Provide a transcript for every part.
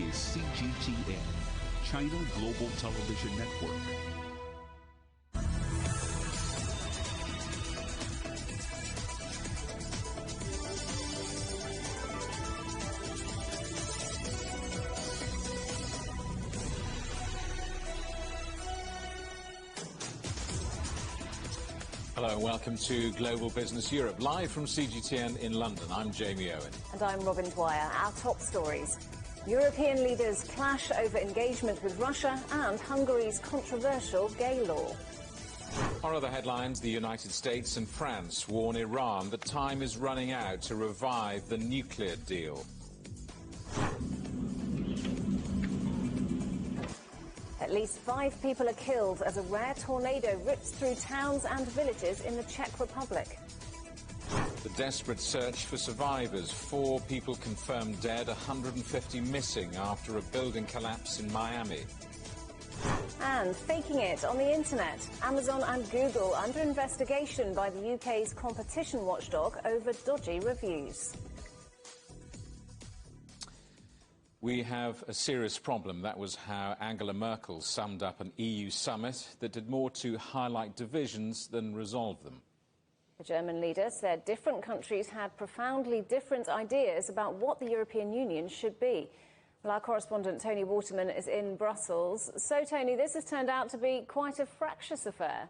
is CGTN, China Global Television Network. Hello and welcome to Global Business Europe, live from CGTN in London. I'm Jamie Owen. And I'm Robin Dwyer. Our top stories. European leaders clash over engagement with Russia and Hungary's controversial gay law. Our other headlines, the United States and France warn Iran that time is running out to revive the nuclear deal. At least 5 people are killed as a rare tornado rips through towns and villages in the Czech Republic. The desperate search for survivors. 4 people confirmed dead, 150 missing after a building collapse in Miami. And faking it on the internet. Amazon and Google under investigation by the UK's competition watchdog over dodgy reviews. We have a serious problem. That was how Angela Merkel summed up an EU summit that did more to highlight divisions than resolve them. The German leader said different countries had profoundly different ideas about what the European Union should be. Well, our correspondent Tony Waterman is in Brussels. So, Tony, this has turned out to be quite a fractious affair.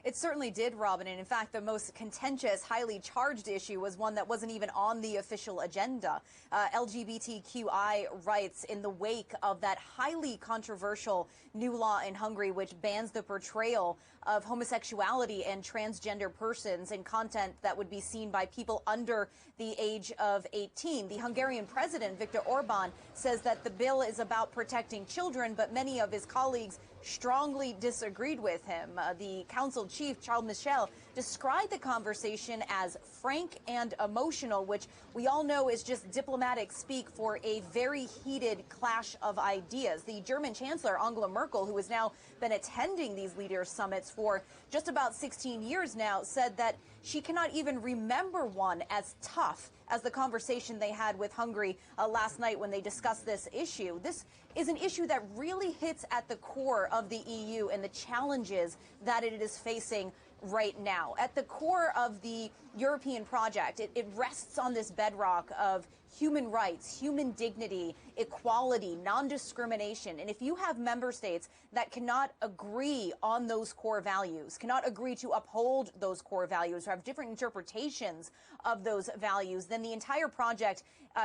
It certainly did, Robin, and in fact the most contentious, highly charged issue was one that wasn't even on the official agenda. LGBTQI rights in the wake of that highly controversial new law in Hungary which bans the portrayal of homosexuality and transgender persons in content that would be seen by people under the age of 18. The Hungarian president, Viktor Orban, says that the bill is about protecting children, but many of his colleagues strongly disagreed with him. The council chief, Charles Michel, described the conversation as frank and emotional, which we all know is just diplomatic speak for a very heated clash of ideas. The German Chancellor, Angela Merkel, who has now been attending these leaders' summits for just about 16 years now, said that she cannot even remember one as tough as the conversation they had with Hungary last night when they discussed this issue. This is an issue that really hits at the core of the EU and the challenges that it is facing right now. At the core of the European project, it rests on this bedrock of human rights, human dignity, equality, non-discrimination. And if you have member states that cannot agree on those core values, cannot agree to uphold those core values, or have different interpretations of those values, then the entire project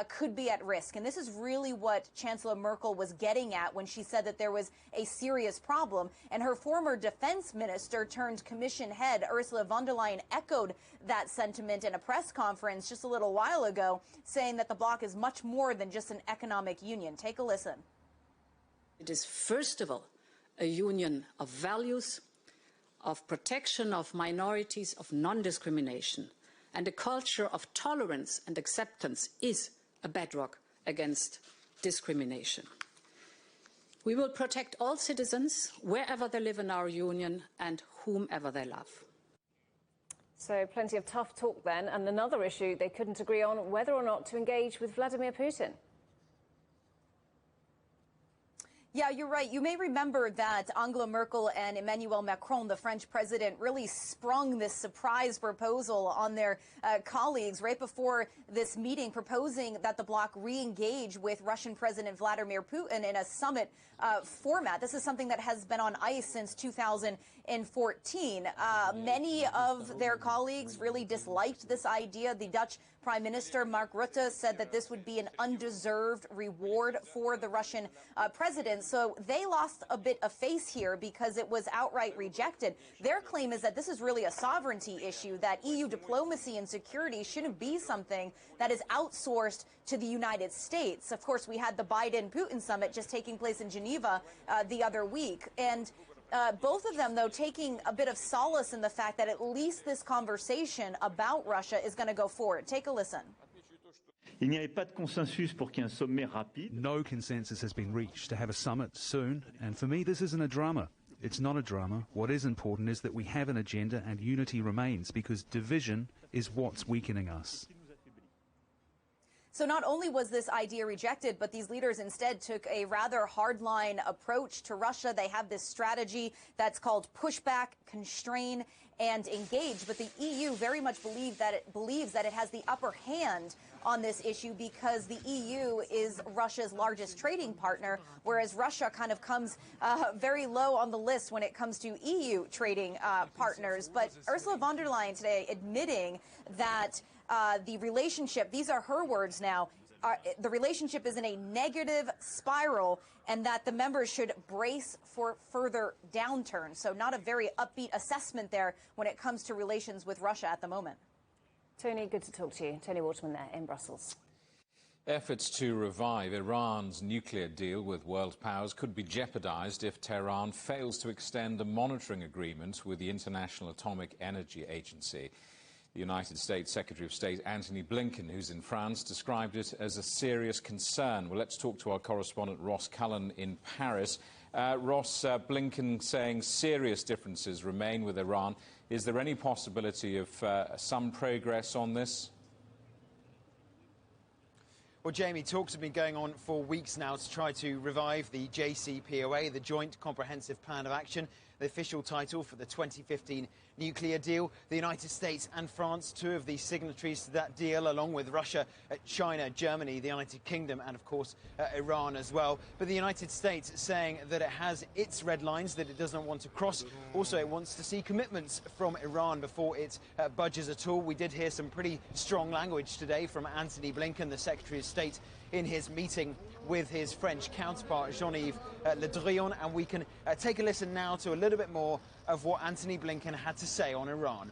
could be at risk. And this is really what Chancellor Merkel was getting at when she said that there was a serious problem. And her former defense minister turned commission head, Ursula von der Leyen, echoed that sentiment in a press conference just a little while ago, saying that the bloc is much more than just an economic union. Take a listen. It is, first of all, a union of values, of protection of minorities, of non-discrimination. And a culture of tolerance and acceptance is a bedrock against discrimination. We will protect all citizens wherever they live in our union and whomever they love. So plenty of tough talk then, and another issue they couldn't agree on, whether or not to engage with Vladimir Putin. Yeah, you're right. You may remember that Angela Merkel and Emmanuel Macron, the French president, really sprung this surprise proposal on their colleagues right before this meeting, proposing that the bloc re-engage with Russian President Vladimir Putin in a summit format. This is something that has been on ice since 2014. Many of their colleagues really disliked this idea. The Dutch Prime Minister Mark Rutte said that this would be an undeserved reward for the Russian president. So they lost a bit of face here because it was outright rejected. Their claim is that this is really a sovereignty issue, that EU diplomacy and security shouldn't be something that is outsourced to the United States. Of course, we had the Biden-Putin summit just taking place in Geneva the other week. And both of them, though, taking a bit of solace in the fact that at least this conversation about Russia is going to go forward. Take a listen. No consensus has been reached to have a summit soon, and for me this isn't a drama. It's not a drama. What is important is that we have an agenda and unity remains, because division is what's weakening us. So not only was this idea rejected, but these leaders instead took a rather hardline approach to Russia. They have this strategy that's called pushback, constrain, and engage. But the EU very much believes that it has the upper hand on this issue because the EU is Russia's largest trading partner, whereas Russia kind of comes very low on the list when it comes to EU trading partners. But Ursula von der Leyen today admitting that the relationship, these are her words now, the relationship is in a negative spiral and that the members should brace for further downturn. So not a very upbeat assessment there when it comes to relations with Russia at the moment. Tony, good to talk to you. Tony Waterman there in Brussels. Efforts to revive Iran's nuclear deal with world powers could be jeopardized if Tehran fails to extend a monitoring agreement with the International Atomic Energy Agency. The United States Secretary of State Antony Blinken, who's in France, described it as a serious concern. Well, let's talk to our correspondent Ross Cullen in Paris. Ross, Blinken saying serious differences remain with Iran. Is there any possibility of some progress on this? Well, Jamie, talks have been going on for weeks now to try to revive the JCPOA, the Joint Comprehensive Plan of Action, the official title for the 2015 nuclear deal. The United States and France, two of the signatories to that deal, along with Russia, China, Germany, the United Kingdom, and of course Iran as well. But the United States saying that it has its red lines that it doesn't want to cross. Also, it wants to see commitments from Iran before it budges at all. We did hear some pretty strong language today from Antony Blinken, the Secretary of State, in his meeting with his French counterpart, Jean-Yves Le Drian, and we can take a listen now to a little bit more of what Antony Blinken had to say on Iran.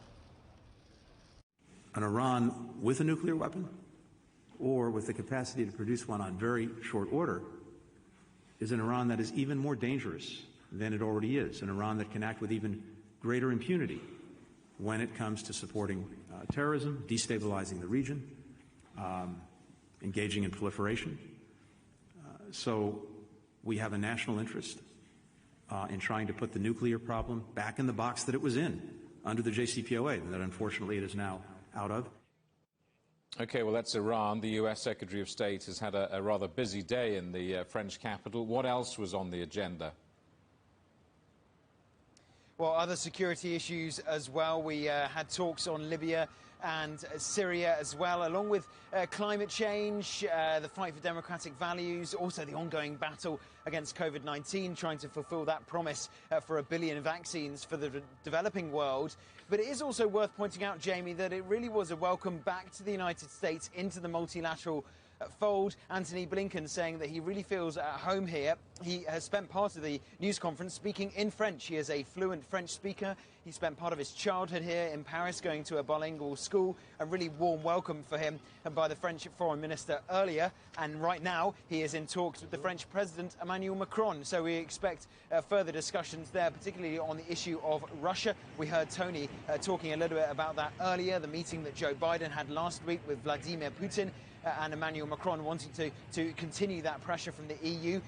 An Iran with a nuclear weapon or with the capacity to produce one on very short order is an Iran that is even more dangerous than it already is, an Iran that can act with even greater impunity when it comes to supporting terrorism, destabilizing the region, engaging in proliferation. So we have a national interest in trying to put the nuclear problem back in the box that it was in under the JCPOA that unfortunately it is now out of. OK, well, that's Iran. The US Secretary of State has had a rather busy day in the French capital. What else was on the agenda? Well, other security issues as well. We had talks on Libya and Syria as well, along with climate change, the fight for democratic values, also the ongoing battle against COVID-19, trying to fulfill that promise for 1 billion vaccines for the developing world. But it is also worth pointing out, Jamie, that it really was a welcome back to the United States into the multilateral fold. Antony Blinken saying that he really feels at home here. He has spent part of the news conference speaking in French. He is a fluent French speaker. He spent part of his childhood here in Paris, going to a bilingual school. A really warm welcome for him by the French Foreign Minister earlier. And right now, he is in talks with the French President Emmanuel Macron. So we expect further discussions there, particularly on the issue of Russia. We heard Tony talking a little bit about that earlier, the meeting that Joe Biden had last week with Vladimir Putin. And Emmanuel Macron wanting to continue that pressure from the EU.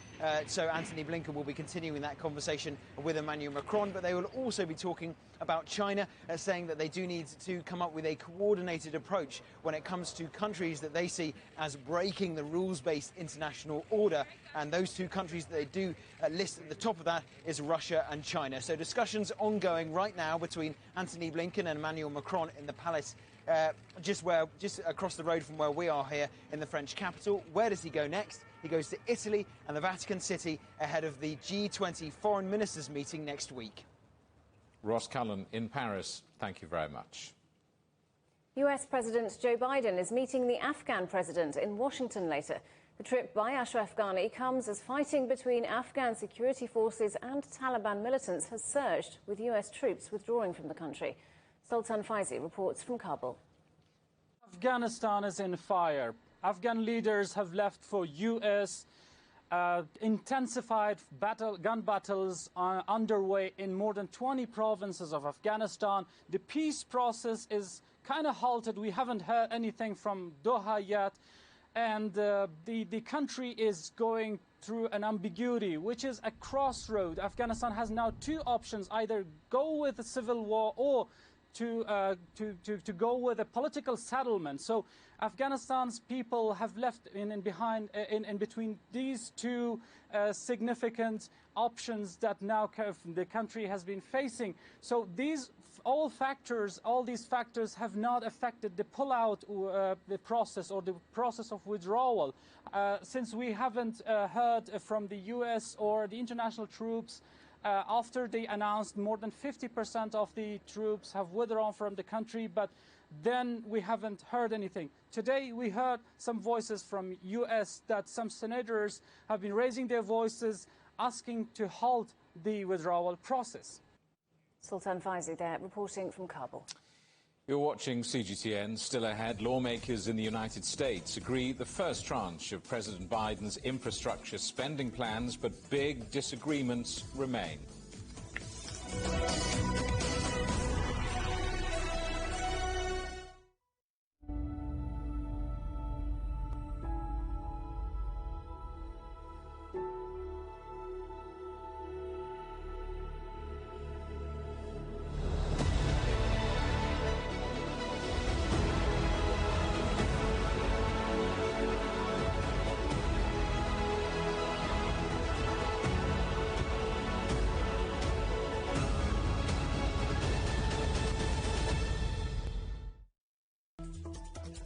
So Antony Blinken will be continuing that conversation with Emmanuel Macron, but they will also be talking about China, saying that they do need to come up with a coordinated approach when it comes to countries that they see as breaking the rules-based international order. And those two countries that they do list at the top of that is Russia and China. So discussions ongoing right now between Antony Blinken and Emmanuel Macron in the palace just across the road from where we are here in the French capital. Where does he go next? He goes to Italy and the Vatican City ahead of the G20 foreign ministers meeting next week. Ross Cullen in Paris, thank you very much. US President Joe Biden is meeting the Afghan president in Washington later. The trip by Ashraf Ghani comes as fighting between Afghan security forces and Taliban militants has surged, with US troops withdrawing from the country. Sultan Faizi reports from Kabul. Afghanistan is in fire. Afghan leaders have left for US. Intensified gun battles are underway in more than 20 provinces of Afghanistan. The peace process is kind of halted. We haven't heard anything from Doha yet. And the country is going through an ambiguity, which is a crossroad. Afghanistan has now two options: either go with a civil war or to go with a political settlement. So Afghanistan's people have left in between these two significant options that now the country has been facing. So all these factors have not affected the pullout the process or the process of withdrawal. Since we haven't heard from the US or the international troops after they announced more than 50% of the troops have withdrawn from the country, but then we haven't heard anything. Today we heard some voices from US that some senators have been raising their voices asking to halt the withdrawal process. Sultan Faizi there, reporting from Kabul. You're watching CGTN. Still ahead, lawmakers in the United States agree the first tranche of President Biden's infrastructure spending plans, but big disagreements remain.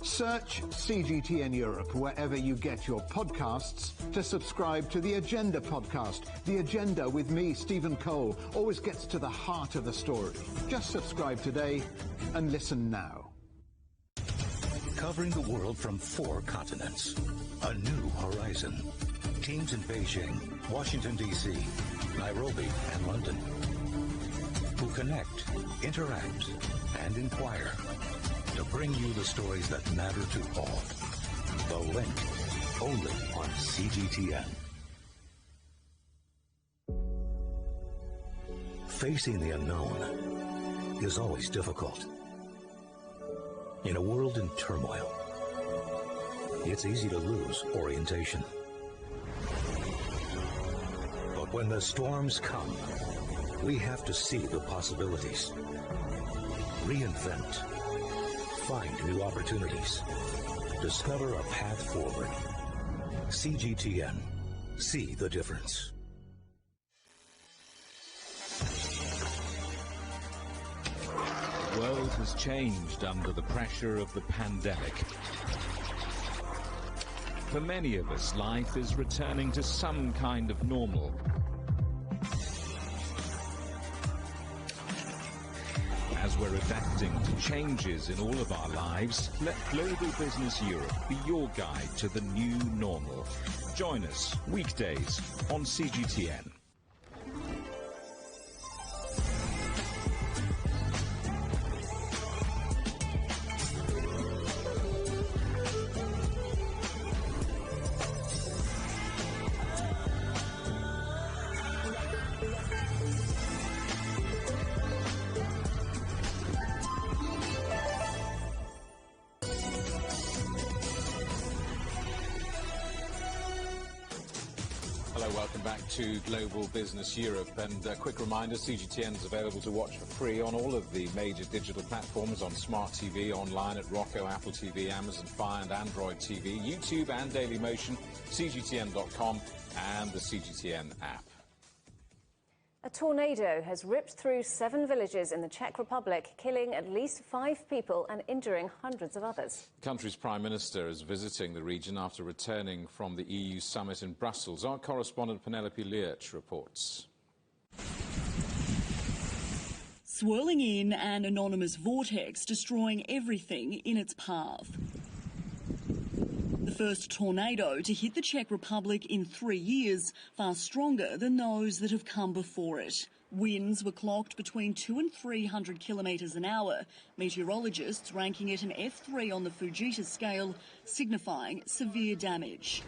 Search CGTN Europe wherever you get your podcasts to subscribe to The Agenda podcast. The Agenda with me, Stephen Cole, always gets to the heart of the story. Just subscribe today and listen now. Covering the world from 4 continents. A new horizon. Teams in Beijing, Washington, D.C., Nairobi, and London. Who connect, interact, and inquire. To bring you the stories that matter to all. The Link, only on CGTN. Facing the unknown is always difficult. In a world in turmoil, it's easy to lose orientation. But when the storms come, we have to see the possibilities. Reinvent. Find new opportunities. Discover a path forward. CGTN. See the difference. The world has changed under the pressure of the pandemic. For many of us, life is returning to some kind of normal. As we're adapting to changes in all of our lives, let Global Business Europe be your guide to the new normal. Join us weekdays on CGTN. Welcome back to Global Business Europe, and a quick reminder, CGTN is available to watch for free on all of the major digital platforms, on Smart TV, online at Roku, Apple TV, Amazon Fire and Android TV, YouTube and Dailymotion, CGTN.com and the CGTN app. A tornado has ripped through 7 villages in the Czech Republic, killing at least 5 people and injuring hundreds of others. The country's Prime Minister is visiting the region after returning from the EU summit in Brussels. Our correspondent Penelope Learch reports. Swirling in an anonymous vortex, destroying everything in its path. The first tornado to hit the Czech Republic in 3 years, far stronger than those that have come before it. Winds were clocked between 200 and 300 kilometres an hour, meteorologists ranking it an F3 on the Fujita scale, signifying severe damage.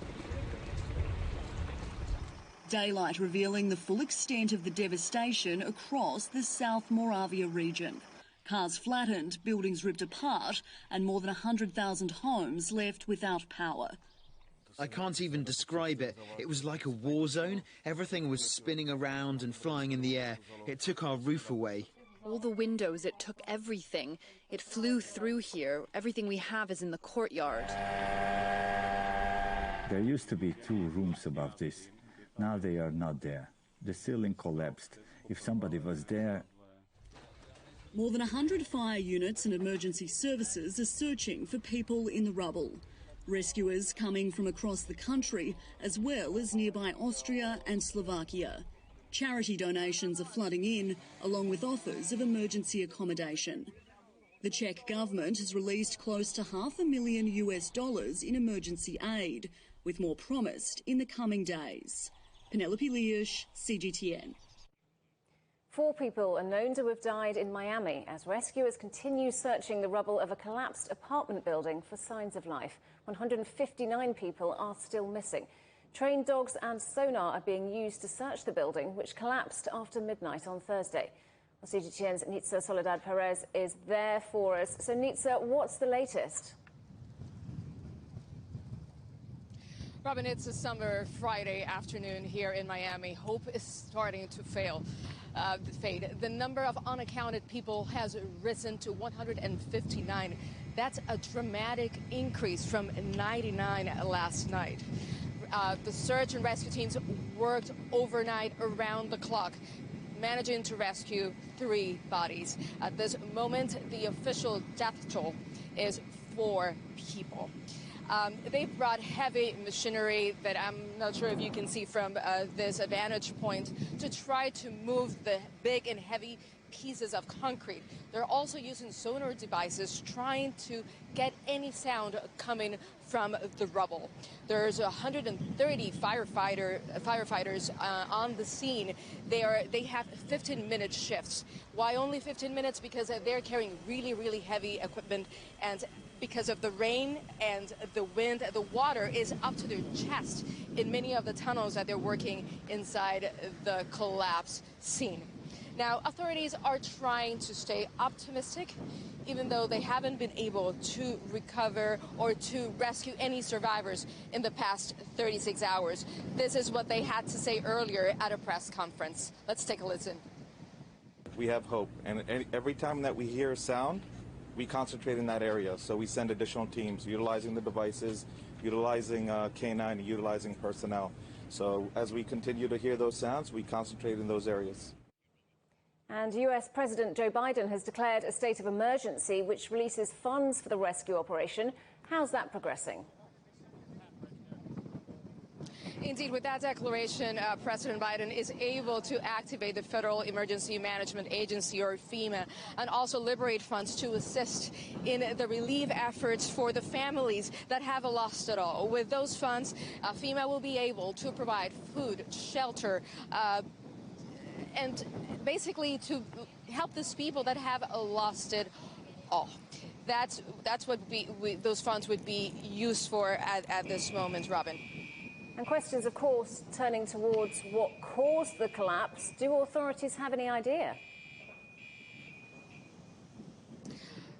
Daylight revealing the full extent of the devastation across the South Moravia region. Cars flattened, buildings ripped apart, and more than 100,000 homes left without power. I can't even describe it. It was like a war zone. Everything was spinning around and flying in the air. It took our roof away. All the windows, it took everything. It flew through here. Everything we have is in the courtyard. There used to be 2 rooms above this. Now they are not there. The ceiling collapsed. If somebody was there... More than 100 fire units and emergency services are searching for people in the rubble. Rescuers coming from across the country, as well as nearby Austria and Slovakia. Charity donations are flooding in, along with offers of emergency accommodation. The Czech government has released close to $500,000 in emergency aid, with more promised in the coming days. Penelope Leash, CGTN. 4 people are known to have died in Miami as rescuers continue searching the rubble of a collapsed apartment building for signs of life. 159 people are still missing. Trained dogs and sonar are being used to search the building, which collapsed after midnight on Thursday. Well, CGTN's Nitza Soledad Perez is there for us. So, Nitza, what's the latest? Robin, it's a summer Friday afternoon here in Miami. Hope is starting to fade. The number of unaccounted people has risen to 159. That's a dramatic increase from 99 last night. The search and rescue teams worked overnight around the clock, managing to rescue 3 bodies. At this moment, the official death toll is 4 people. They brought heavy machinery that I'm not sure if you can see from this vantage point to try to move the big and heavy pieces of concrete. They're also using sonar devices trying to get any sound coming from the rubble. There's 130 firefighters on the scene. They have 15-minute shifts. Why only 15 minutes? Because they're carrying really heavy equipment, and because of the rain and the wind, the water is up to their chest in many of the tunnels that they're working inside the collapse scene. Now, authorities are trying to stay optimistic, even though they haven't been able to recover or to rescue any survivors in the past 36 hours. This is what they had to say earlier at a press conference. Let's take a listen. We have hope, and every time that we hear a sound, we concentrate in that area. So we send additional teams, utilizing the devices, utilizing K9, and utilizing personnel. So as we continue to hear those sounds, we concentrate in those areas. And US President Joe Biden has declared a state of emergency, which releases funds for the rescue operation. How's that progressing? Indeed, with that declaration, President Biden is able to activate the Federal Emergency Management Agency, or FEMA, and also liberate funds to assist in the relief efforts for the families that have lost it all. With those funds, FEMA will be able to provide food, shelter, and basically to help these people that have lost it all. That's what those funds would be used for at this moment, Robin. And questions, of course, turning towards what caused the collapse. Do authorities have any idea?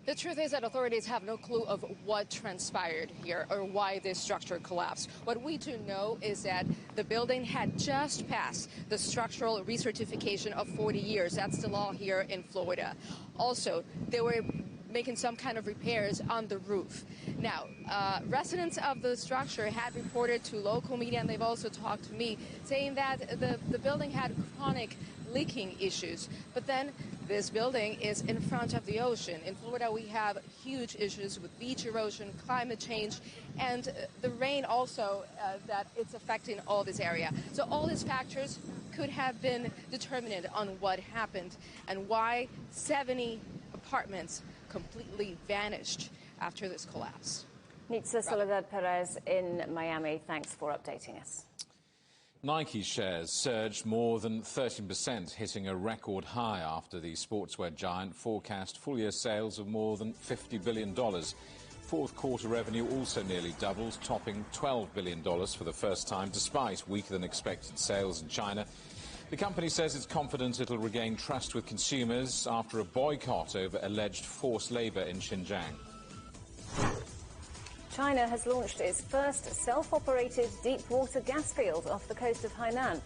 The truth is that authorities have no clue of what transpired here or why this structure collapsed. What we do know is that the building had just passed the structural recertification of 40 years. That's the law here in Florida. Also, they were making some kind of repairs on the roof. Now, residents of the structure had reported to local media, and they've also talked to me, saying that the building had chronic leaking issues. But then this building is in front of the ocean. In Florida, we have huge issues with beach erosion, climate change, and the rain also that it's affecting all this area. So all these factors could have been determinant on what happened and why 70 apartments completely vanished after this collapse. Nitza Soledad Perez in Miami, thanks for updating us. Nike shares surged more than 13%, hitting a record high after the sportswear giant forecast full-year sales of more than $50 billion. Fourth quarter revenue also nearly doubled, topping $12 billion for the first time, despite weaker-than-expected sales in China. The company says it's confident it'll regain trust with consumers after a boycott over alleged forced labor in Xinjiang. China has launched its first self-operated deep-water gas field off the coast of Hainan.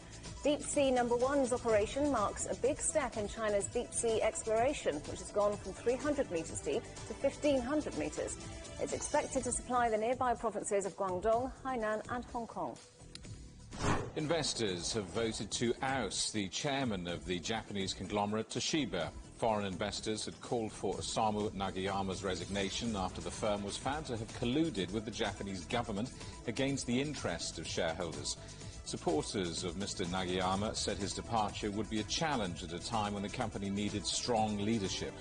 Deep Sea No. 1's operation marks a big step in China's deep-sea exploration, which has gone from 300 metres deep to 1,500 metres. It's expected to supply the nearby provinces of Guangdong, Hainan and Hong Kong. Investors have voted to oust the chairman of the Japanese conglomerate Toshiba. Foreign investors had called for Osamu Nagayama's resignation after the firm was found to have colluded with the Japanese government against the interest of shareholders. Supporters of Mr. Nagayama said his departure would be a challenge at a time when the company needed strong leadership.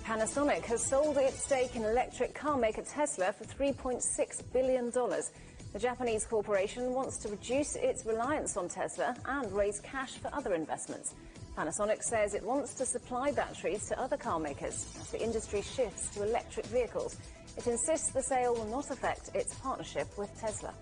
Panasonic has sold its stake in electric car maker Tesla for $3.6 billion. The Japanese corporation wants to reduce its reliance on Tesla and raise cash for other investments. Panasonic says it wants to supply batteries to other car makers as the industry shifts to electric vehicles. It insists the sale will not affect its partnership with Tesla.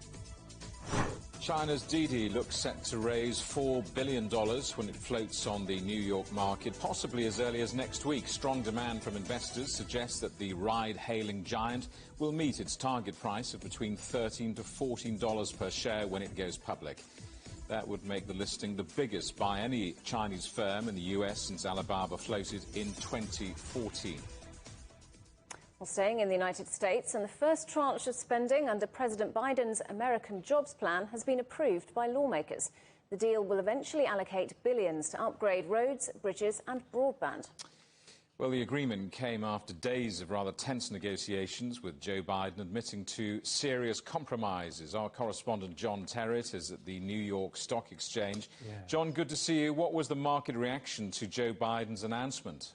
China's Didi looks set to raise $4 billion when it floats on the New York market, possibly as early as next week. Strong demand from investors suggests that the ride-hailing giant will meet its target price of between $13 to $14 per share when it goes public. That would make the listing the biggest by any Chinese firm in the US since Alibaba floated in 2014. Well, staying in the United States, and the first tranche of spending under President Biden's American Jobs Plan has been approved by lawmakers. The deal will eventually allocate billions to upgrade roads, bridges and broadband. Well, the agreement came after days of rather tense negotiations, with Joe Biden admitting to serious compromises. Our correspondent John Terrett is at the New York Stock Exchange. Yeah. John, good to see you. What was the market reaction to Joe Biden's announcement?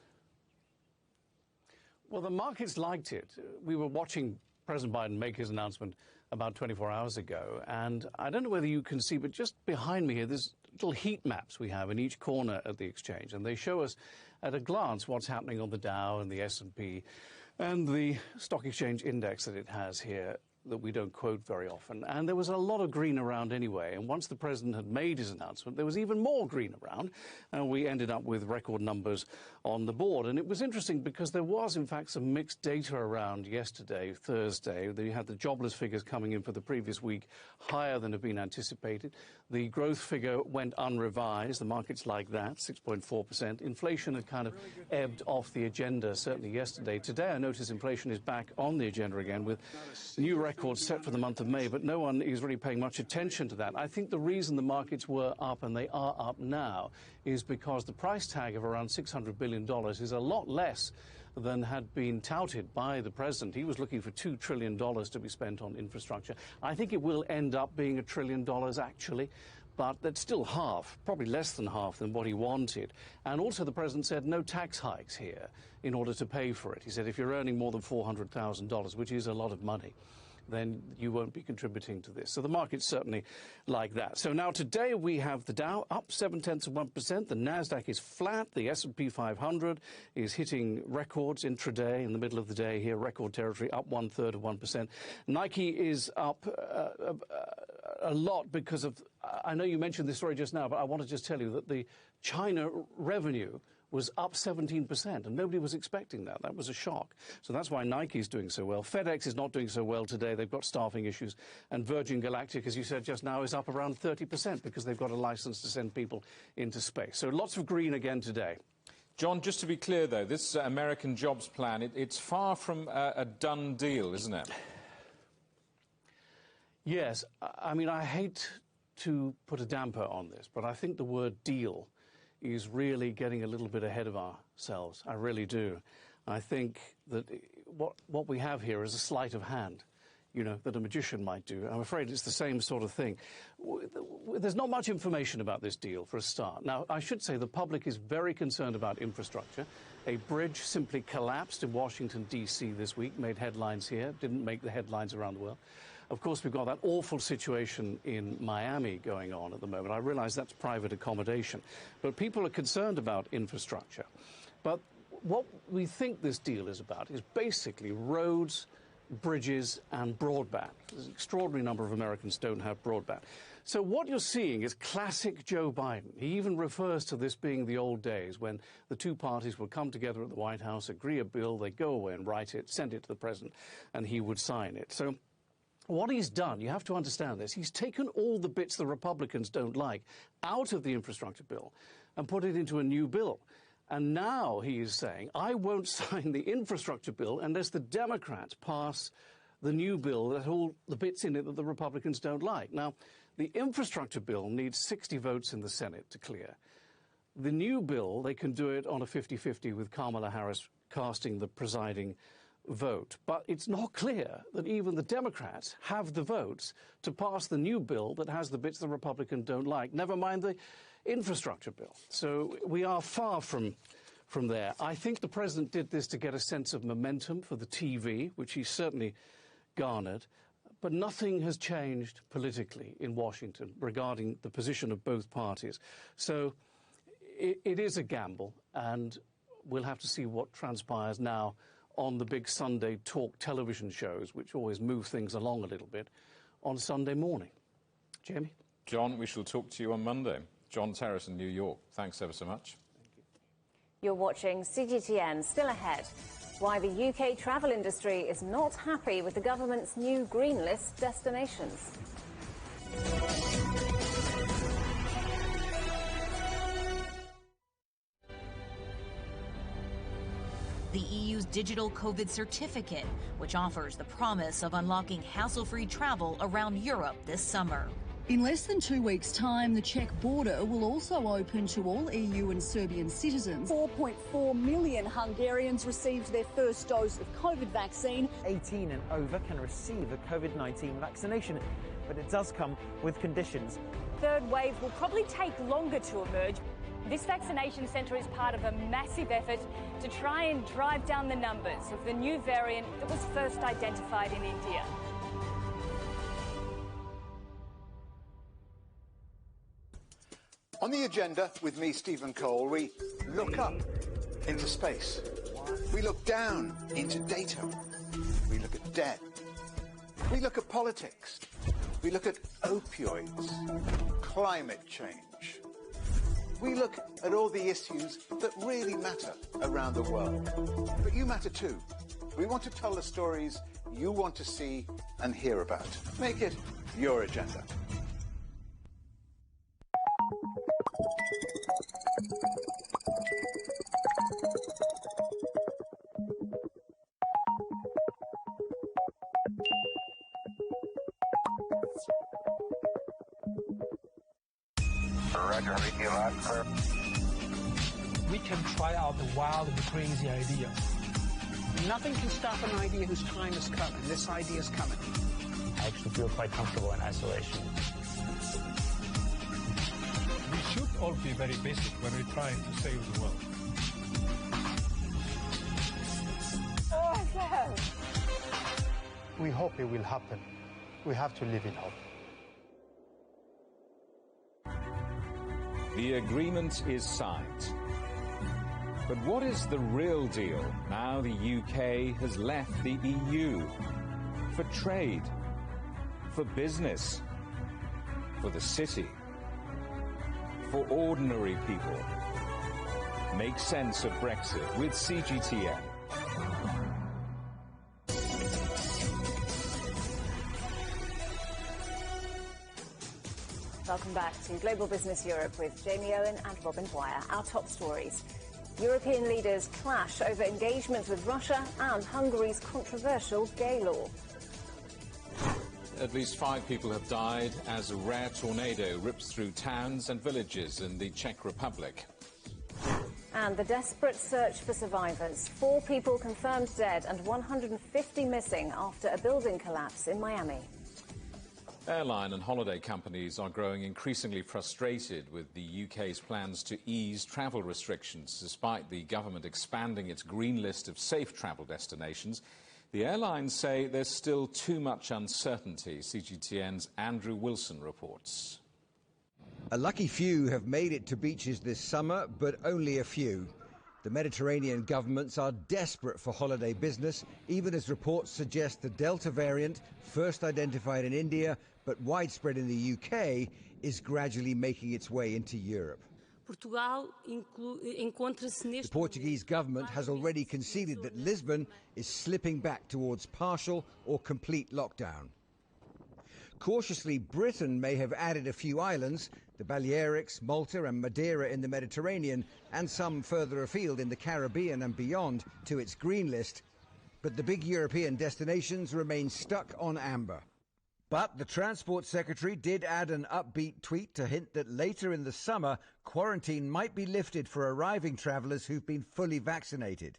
Well, the markets liked it. We were watching President Biden make his announcement about 24 hours ago, and I don't know whether you can see, but just behind me here, there's little heat maps we have in each corner of the exchange, and they show us at a glance what's happening on the Dow and the S&P and the stock exchange index that it has here that we don't quote very often. And there was a lot of green around anyway. And once the president had made his announcement, there was even more green around. And we ended up with record numbers on the board. And it was interesting because there was, in fact, some mixed data around yesterday, Thursday. You had the jobless figures coming in for the previous week higher than had been anticipated. The growth figure went unrevised. The market's like that, 6.4%. Inflation had kind of ebbed off the agenda, certainly yesterday. Today, I notice inflation is back on the agenda again with new records set for the month of May, but no one is really paying much attention to that. I think the reason the markets were up, and they are up now, is because the price tag of around $600 billion is a lot less than had been touted by the president. He was looking for $2 trillion to be spent on infrastructure. I think it will end up being $1 trillion, actually, but that's still half, probably less than half than what he wanted. And also the president said no tax hikes here in order to pay for it. He said if you're earning more than $400,000, which is a lot of money, then you won't be contributing to this. So the market's certainly like that. So now today we have the Dow up 0.7%. The Nasdaq is flat. The S&P 500 is hitting records intraday in the middle of the day here, record territory, up 1/3 of 1%. Nike is up a lot because of, I know you mentioned this story just now, but I want to just tell you that the China revenue was up 17%, and nobody was expecting that. That was a shock. So that's why Nike's doing so well. FedEx is not doing so well today. They've got staffing issues. And Virgin Galactic, as you said just now, is up around 30% because they've got a license to send people into space. So lots of green again today. John, just to be clear, though, this American jobs plan, it's far from a done deal, isn't it? Yes. I mean, I hate to put a damper on this, but I think the word deal is really getting a little bit ahead of ourselves. I really do. I think that what we have here is a sleight of hand, you know, that a magician might do. I'm afraid it's the same sort of thing. There's not much information about this deal for a start. Now, I should say the public is very concerned about infrastructure. A bridge simply collapsed in Washington, D.C. this week, made headlines here, didn't make the headlines around the world. Of course, we've got that awful situation in Miami going on at the moment. I realize that's private accommodation. But people are concerned about infrastructure. But what we think this deal is about is basically roads bridges and broadband. There's an extraordinary number of Americans don't have broadband. So what you're seeing is classic Joe Biden. He even refers to this being the old days when the two parties would come together at the White House, agree a bill, they'd go away and write it, send it to the president, and he would sign it. So what he's done, you have to understand this, he's taken all the bits the Republicans don't like out of the infrastructure bill and put it into a new bill. And now he is saying, I won't sign the infrastructure bill unless the Democrats pass the new bill that all the bits in it that the Republicans don't like. Now, the infrastructure bill needs 60 votes in the Senate to clear. The new bill, they can do it on a 50-50 with Kamala Harris casting the presiding vote. But it's not clear that even the Democrats have the votes to pass the new bill that has the bits the Republicans don't like, never mind the infrastructure bill. So we are far from there. I think the president did this to get a sense of momentum for the TV, which he certainly garnered. But nothing has changed politically in Washington regarding the position of both parties. So it is a gamble, and we'll have to see what transpires now on the big Sunday talk television shows, which always move things along a little bit, on Sunday morning. Jamie? John, we shall talk to you on Monday. John Terrace in New York, thanks ever so much. You're watching CGTN. Still ahead, why the UK travel industry is not happy with the government's new green list destinations. The EU's digital COVID certificate, which offers the promise of unlocking hassle-free travel around Europe this summer. In less than 2 weeks' time, the Czech border will also open to all EU and Serbian citizens. 4.4 million Hungarians received their first dose of COVID vaccine. 18 and over can receive the COVID-19 vaccination, but it does come with conditions. Third wave will probably take longer to emerge. This vaccination centre is part of a massive effort to try and drive down the numbers of the new variant that was first identified in India. On the agenda with me, Stephen Cole, we look up into space. We look down into data. We look at debt. We look at politics. We look at opioids, climate change. We look at all the issues that really matter around the world. But you matter too. We want to tell the stories you want to see and hear about. Make it your agenda. We can try out the wild and crazy ideas. Nothing can stop an idea whose time is coming. This idea is coming. I actually feel quite comfortable in isolation. We should all be very basic when we're trying to save the world. We hope it will happen. We have to live in hope. The agreement is signed. But what is the real deal now the UK has left the EU? For trade, for business, for the city, for ordinary people. Make sense of Brexit with CGTN. Welcome back to Global Business Europe with Jamie Owen and Robin Dwyer. Our top stories. European leaders clash over engagement with Russia and Hungary's controversial gay law. At least 5 people have died as a rare tornado rips through towns and villages in the Czech Republic. And the desperate search for survivors. 4 people confirmed dead and 150 missing after a building collapse in Miami. Airline and holiday companies are growing increasingly frustrated with the UK's plans to ease travel restrictions, despite the government expanding its green list of safe travel destinations. The airlines say there's still too much uncertainty. CGTN's Andrew Wilson reports. A lucky few have made it to beaches this summer, but only a few. The Mediterranean governments are desperate for holiday business, even as reports suggest the Delta variant, first identified in India but widespread in the UK, is gradually making its way into Europe. The Portuguese government has already conceded that Lisbon is slipping back towards partial or complete lockdown. Cautiously, Britain may have added a few islands, the Balearics, Malta and Madeira in the Mediterranean, and some further afield in the Caribbean and beyond, to its green list. But the big European destinations remain stuck on amber. But the Transport Secretary did add an upbeat tweet to hint that later in the summer, quarantine might be lifted for arriving travellers who've been fully vaccinated.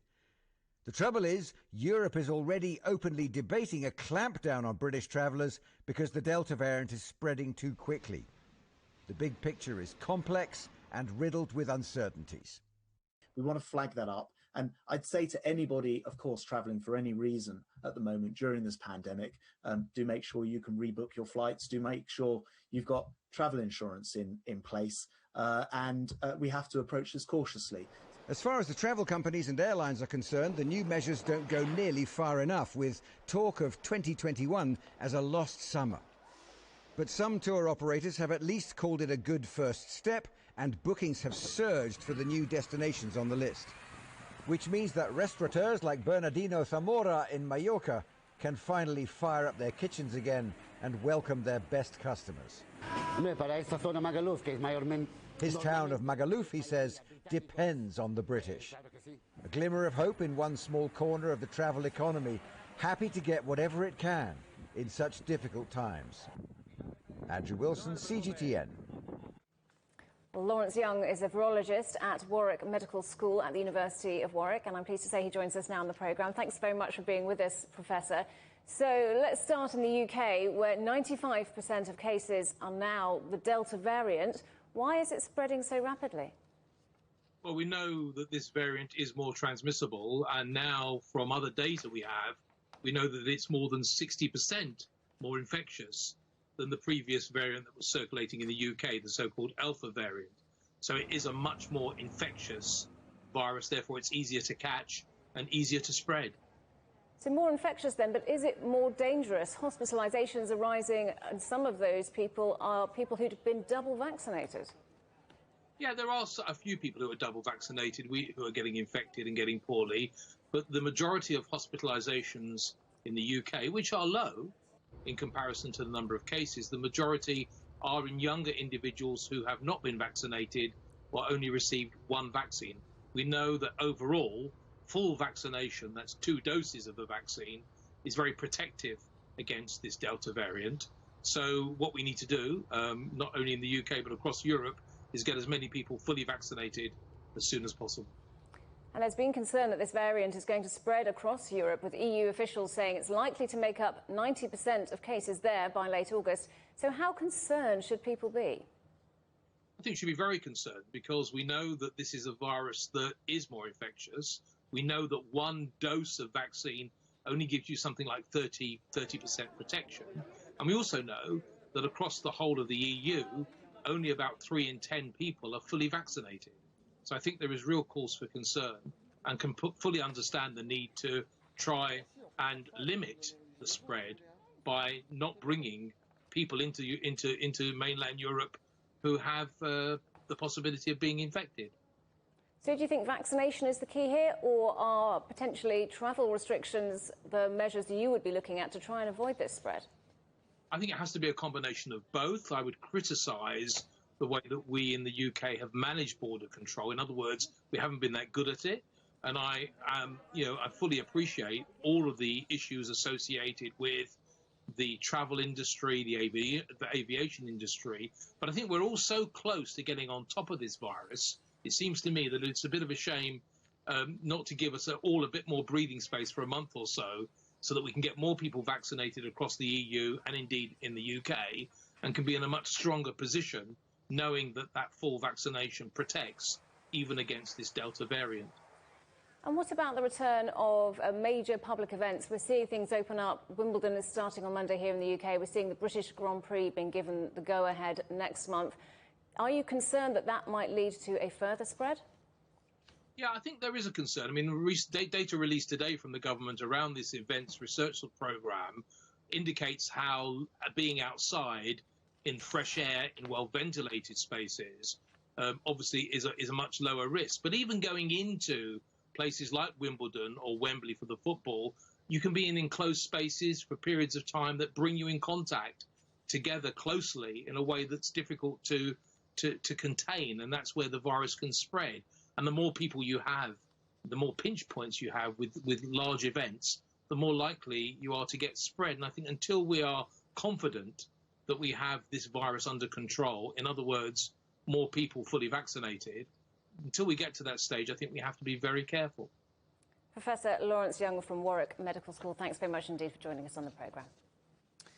The trouble is, Europe is already openly debating a clampdown on British travellers because the Delta variant is spreading too quickly. The big picture is complex and riddled with uncertainties. We want to flag that up. And I'd say to anybody, of course, travelling for any reason at the moment during this pandemic, do make sure you can rebook your flights, do make sure you've got travel insurance in place, and we have to approach this cautiously. As far as the travel companies and airlines are concerned, the new measures don't go nearly far enough, with talk of 2021 as a lost summer. But some tour operators have at least called it a good first step, and bookings have surged for the new destinations on the list. Which means that restaurateurs like Bernardino Zamora in Mallorca can finally fire up their kitchens again and welcome their best customers. His town of Magaluf, he says, depends on the British. A glimmer of hope in one small corner of the travel economy, happy to get whatever it can in such difficult times. Andrew Wilson, CGTN. Well, Lawrence Young is a virologist at Warwick Medical School at the University of Warwick, and I'm pleased to say he joins us now on the programme. Thanks very much for being with us, Professor. So let's start in the UK, where 95% of cases are now the Delta variant. Why is it spreading so rapidly? Well, we know that this variant is more transmissible, and now from other data we have, we know that it's more than 60% more infectious than the previous variant that was circulating in the UK, the so-called Alpha variant. So it is a much more infectious virus, therefore it's easier to catch and easier to spread. So more infectious then, but is it more dangerous? Hospitalisations are rising, and some of those people are people who'd been double vaccinated. Yeah, there are a few people who are double vaccinated who are getting infected and getting poorly, but the majority of hospitalisations in the UK, which are low in comparison to the number of cases, the majority are in younger individuals who have not been vaccinated or only received one vaccine. We know that overall, full vaccination, that's 2 doses of the vaccine, is very protective against this Delta variant. So what we need to do, not only in the UK but across Europe, is get as many people fully vaccinated as soon as possible. And there's been concern that this variant is going to spread across Europe, with EU officials saying it's likely to make up 90% of cases there by late August. So how concerned should people be? I think we should be very concerned, because we know that this is a virus that is more infectious. We know that 1 dose of vaccine only gives you something like 30% protection. And we also know that across the whole of the EU, only about 3 in 10 people are fully vaccinated. So I think there is real cause for concern, and can fully understand the need to try and limit the spread by not bringing people into mainland Europe who have the possibility of being infected. So do you think vaccination is the key here, or are potentially travel restrictions the measures you would be looking at to try and avoid this spread? I think it has to be a combination of both. I would criticise the way that we in the UK have managed border control. In other words, we haven't been that good at it. And I fully appreciate all of the issues associated with the travel industry, the aviation industry. But I think we're all so close to getting on top of this virus. It seems to me that it's a bit of a shame not to give us all a bit more breathing space for a month or so that we can get more people vaccinated across the EU and indeed in the UK, and can be in a much stronger position knowing that that full vaccination protects even against this Delta variant. And what about the return of major public events? We're seeing things open up. Wimbledon is starting on Monday here in the UK. We're seeing the British Grand Prix being given the go-ahead next month. Are you concerned that that might lead to a further spread? Yeah, I think there is a concern. I mean, data released today from the government around this events research program indicates how being outside in fresh air in well-ventilated spaces obviously is a much lower risk. But even going into places like Wimbledon or Wembley for the football, you can be in enclosed spaces for periods of time that bring you in contact together closely in a way that's difficult to contain, and that's where the virus can spread. And the more people you have, the more pinch points you have with large events, the more likely you are to get spread. And I think until we are confident that we have this virus under control, in other words, more people fully vaccinated, until we get to that stage, I think we have to be very careful. Professor Lawrence Young from Warwick Medical School, thanks very much indeed for joining us on the programme.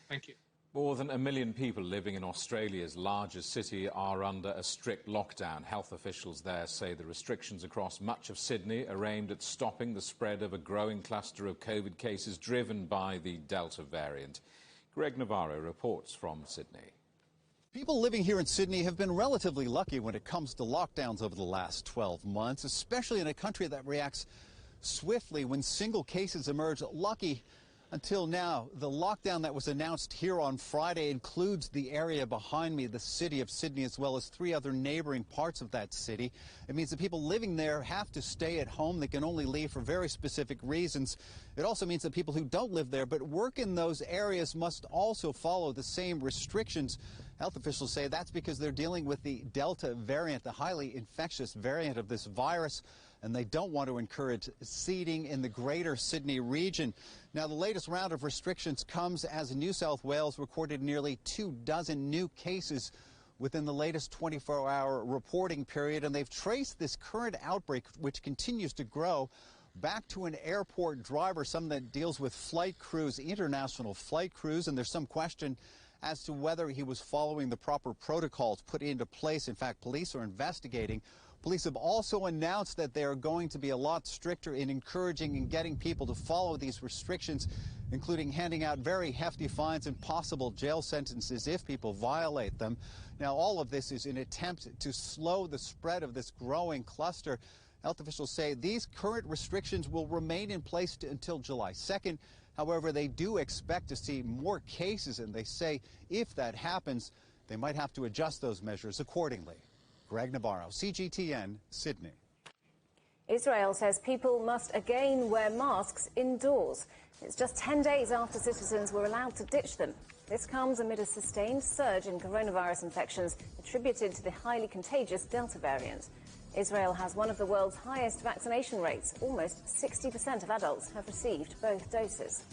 Thank you. More than 1 million people living in Australia's largest city are under a strict lockdown. Health officials there say the restrictions across much of Sydney are aimed at stopping the spread of a growing cluster of COVID cases driven by the Delta variant. Greg Navarro reports from Sydney. People living here in Sydney have been relatively lucky when it comes to lockdowns over the last 12 months, especially in a country that reacts swiftly when single cases emerge. Lucky until now. The lockdown that was announced here on Friday includes the area behind me, the city of Sydney, as well as 3 other neighboring parts of that city. It means that people living there have to stay at home. They can only leave for very specific reasons. It also means that people who don't live there but work in those areas must also follow the same restrictions. Health officials say that's because they're dealing with the Delta variant, the highly infectious variant of this virus, and they don't want to encourage seeding in the greater Sydney region. Now, the latest round of restrictions comes as New South Wales recorded nearly 24 new cases within the latest 24-hour reporting period, and they've traced this current outbreak, which continues to grow, back to an airport driver, someone that deals with flight crews, international flight crews, and there's some question as to whether he was following the proper protocols put into place. In fact, police are investigating. Police have also announced that they are going to be a lot stricter in encouraging and getting people to follow these restrictions, including handing out very hefty fines and possible jail sentences if people violate them. Now, all of this is an attempt to slow the spread of this growing cluster. Health officials say these current restrictions will remain in place until July 2nd. However, they do expect to see more cases, and they say if that happens, they might have to adjust those measures accordingly. Greg Navarro, CGTN, Sydney. Israel says people must again wear masks indoors. It's just 10 days after citizens were allowed to ditch them. This comes amid a sustained surge in coronavirus infections attributed to the highly contagious Delta variant. Israel has one of the world's highest vaccination rates. Almost 60% of adults have received both doses.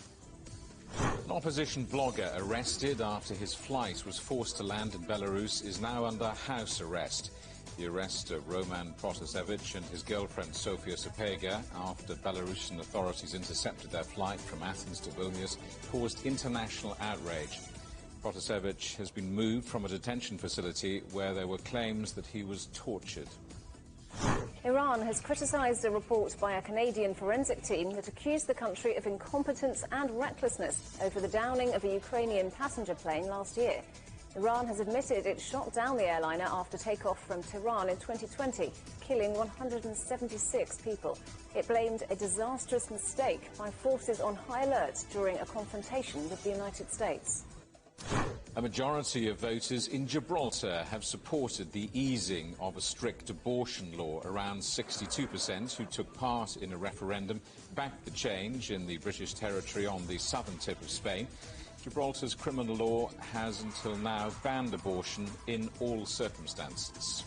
An opposition blogger arrested after his flight was forced to land in Belarus is now under house arrest. The arrest of Roman Protasevich and his girlfriend Sofia Sapega after Belarusian authorities intercepted their flight from Athens to Vilnius caused international outrage. Protasevich has been moved from a detention facility where there were claims that he was tortured. Iran has criticised a report by a Canadian forensic team that accused the country of incompetence and recklessness over the downing of a Ukrainian passenger plane last year. Iran has admitted it shot down the airliner after takeoff from Tehran in 2020, killing 176 people. It blamed a disastrous mistake by forces on high alert during a confrontation with the United States. A majority of voters in Gibraltar have supported the easing of a strict abortion law. Around 62% who took part in a referendum backed the change in the British territory on the southern tip of Spain. Gibraltar's criminal law has until now banned abortion in all circumstances.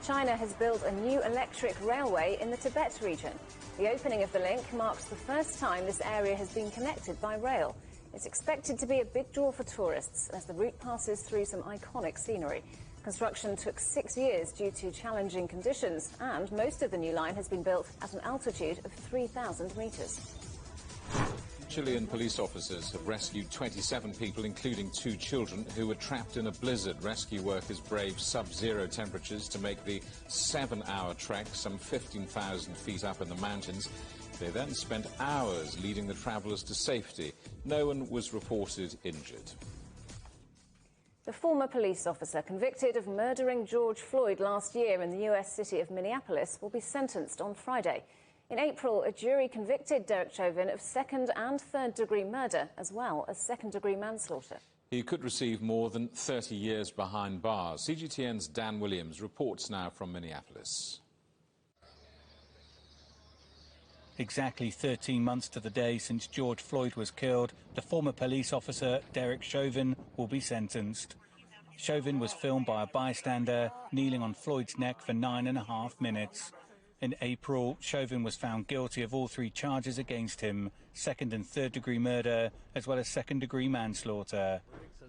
China has built a new electric railway in the Tibet region. The opening of the link marks the first time this area has been connected by rail. It's expected to be a big draw for tourists as the route passes through some iconic scenery. Construction took 6 years due to challenging conditions, and most of the new line has been built at an altitude of 3,000 metres. Chilean police officers have rescued 27 people, including 2 children, who were trapped in a blizzard. Rescue workers braved sub-zero temperatures to make the 7-hour trek some 15,000 feet up in the mountains. They then spent hours leading the travellers to safety. No one was reported injured. The former police officer convicted of murdering George Floyd last year in the US city of Minneapolis will be sentenced on Friday. In April, a jury convicted Derek Chauvin of second and third-degree murder, as well as second-degree manslaughter. He could receive more than 30 years behind bars. CGTN's Dan Williams reports now from Minneapolis. Exactly 13 months to the day since George Floyd was killed, the former police officer Derek Chauvin will be sentenced. Chauvin was filmed by a bystander kneeling on Floyd's neck for 9.5 minutes. In April, Chauvin was found guilty of all 3 charges against him, second and third-degree murder, as well as second-degree manslaughter.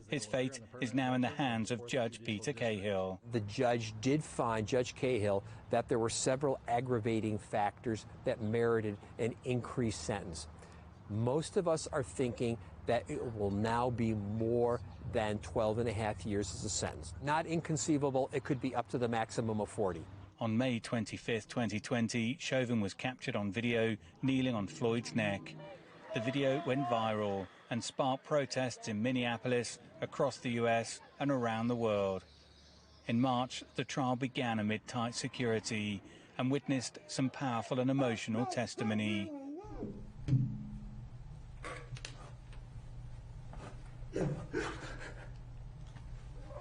His fate is now in the hands of Judge Peter Cahill. The judge did find, Judge Cahill, that there were several aggravating factors that merited an increased sentence. Most of us are thinking that it will now be more than 12.5 years as a sentence. Not inconceivable, it could be up to the maximum of 40. On May 25, 2020, Chauvin was captured on video kneeling on Floyd's neck. The video went viral and sparked protests in Minneapolis, across the US and around the world. In March, the trial began amid tight security and witnessed some powerful and emotional testimony.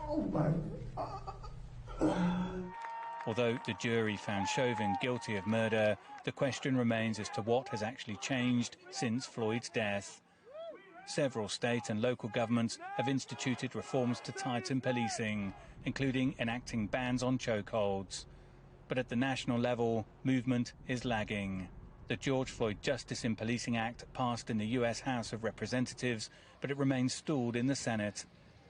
Oh my God. Although the jury found Chauvin guilty of murder, the question remains as to what has actually changed since Floyd's death. Several state and local governments have instituted reforms to tighten policing, including enacting bans on chokeholds. But at the national level, movement is lagging. The George Floyd Justice in Policing Act passed in the US House of Representatives, but it remains stalled in the Senate.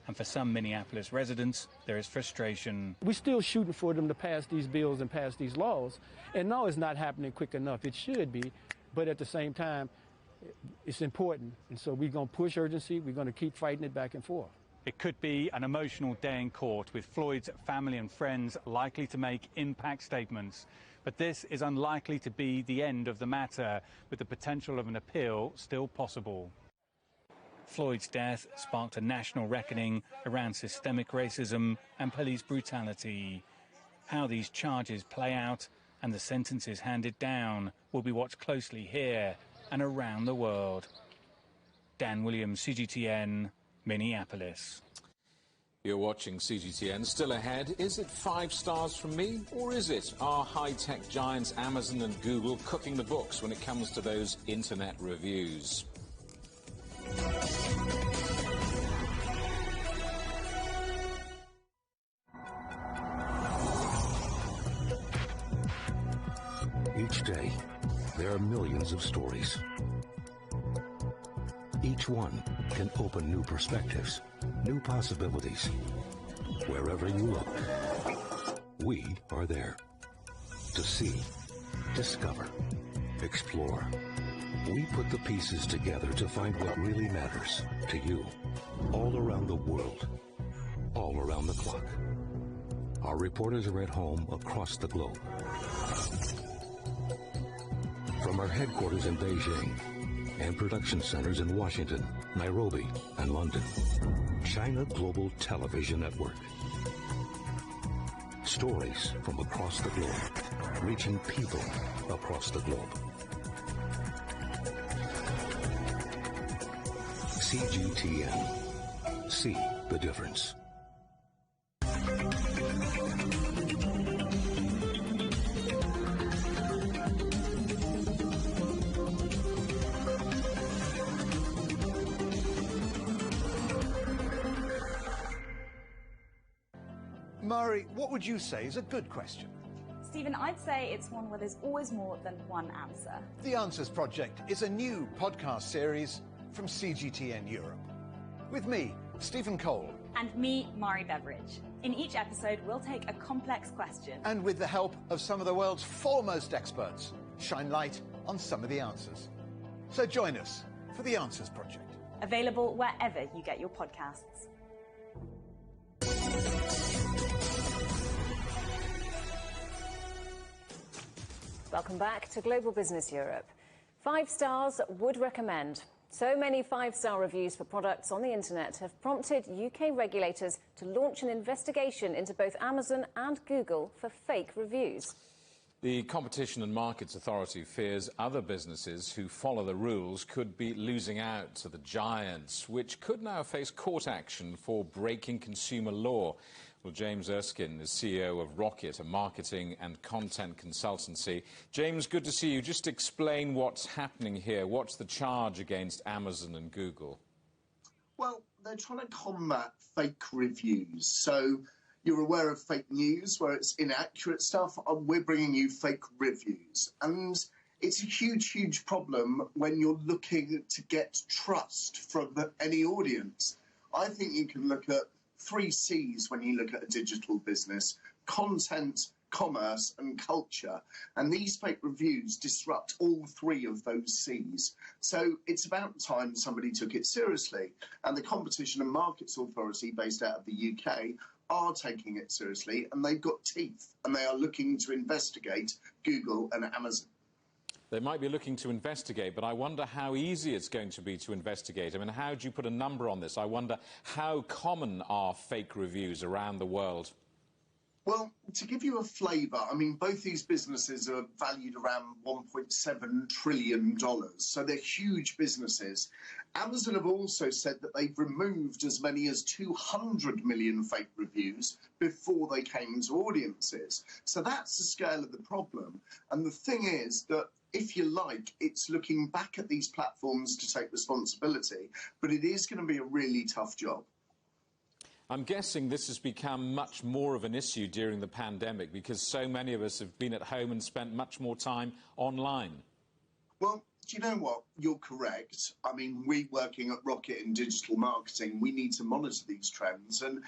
And for some Minneapolis residents, there is frustration. We're still shooting for them to pass these bills and pass these laws. And no, it's not happening quick enough. It should be. But at the same time, it's important. And so we're going to push urgency. We're going to keep fighting it back and forth. It could be an emotional day in court, with Floyd's family and friends likely to make impact statements. But this is unlikely to be the end of the matter, with the potential of an appeal still possible. Floyd's death sparked a national reckoning around systemic racism and police brutality. How these charges play out and the sentences handed down will be watched closely here and around the world. Dan Williams, CGTN, Minneapolis. You're watching CGTN. Still ahead, is it 5 stars from me, or is it our high-tech giants Amazon and Google cooking the books when it comes to those internet reviews? Each day, there are millions of stories. Each one can open new perspectives, new possibilities. Wherever you look, we are there. To see, discover, explore. We put the pieces together to find what really matters to you, all around the world, all around the clock. Our reporters are at home across the globe. From our headquarters in Beijing and production centers in Washington, Nairobi, and London, China Global Television Network. Stories from across the globe, reaching people across the globe. CGTN. See the difference. Murray, what would you say is a good question? Stephen, I'd say it's one where there's always more than one answer. The Answers Project is a new podcast series from CGTN Europe. With me, Stephen Cole. And me, Mari Beveridge. In each episode, we'll take a complex question. And with the help of some of the world's foremost experts, shine light on some of the answers. So join us for The Answers Project. Available wherever you get your podcasts. Welcome back to Global Business Europe. 5 stars would recommend. So many five-star reviews for products on the internet have prompted UK regulators to launch an investigation into both Amazon and Google for fake reviews. The Competition and Markets Authority fears other businesses who follow the rules could be losing out to the giants, which could now face court action for breaking consumer law. Well, James Erskine is CEO of Rocket, a marketing and content consultancy. James, good to see you. Just explain what's happening here. What's the charge against Amazon and Google? Well, they're trying to combat fake reviews. So you're aware of fake news where it's inaccurate stuff. We're bringing you fake reviews. And it's a huge, huge problem when you're looking to get trust from any audience. I think you can look at 3 C's when you look at a digital business: content, commerce and culture. And these fake reviews disrupt all 3 of those C's. So it's about time somebody took it seriously. And the Competition and Markets Authority, based out of the UK, are taking it seriously, and they've got teeth, and they are looking to investigate Google and Amazon. They might be looking to investigate, but I wonder how easy it's going to be to investigate. I mean, how do you put a number on this? I wonder how common are fake reviews around the world? Well, to give you a flavour, I mean, both these businesses are valued around $1.7 trillion, so they're huge businesses. Amazon have also said that they've removed as many as 200 million fake reviews before they came to audiences. So that's the scale of the problem. And the thing is that, if you like, it's looking back at these platforms to take responsibility, but it is going to be a really tough job. I'm guessing this has become much more of an issue during the pandemic because so many of us have been at home and spent much more time online. Well, do you know what? You're correct. I mean, we working at Rocket in digital marketing, we need to monitor these trends. And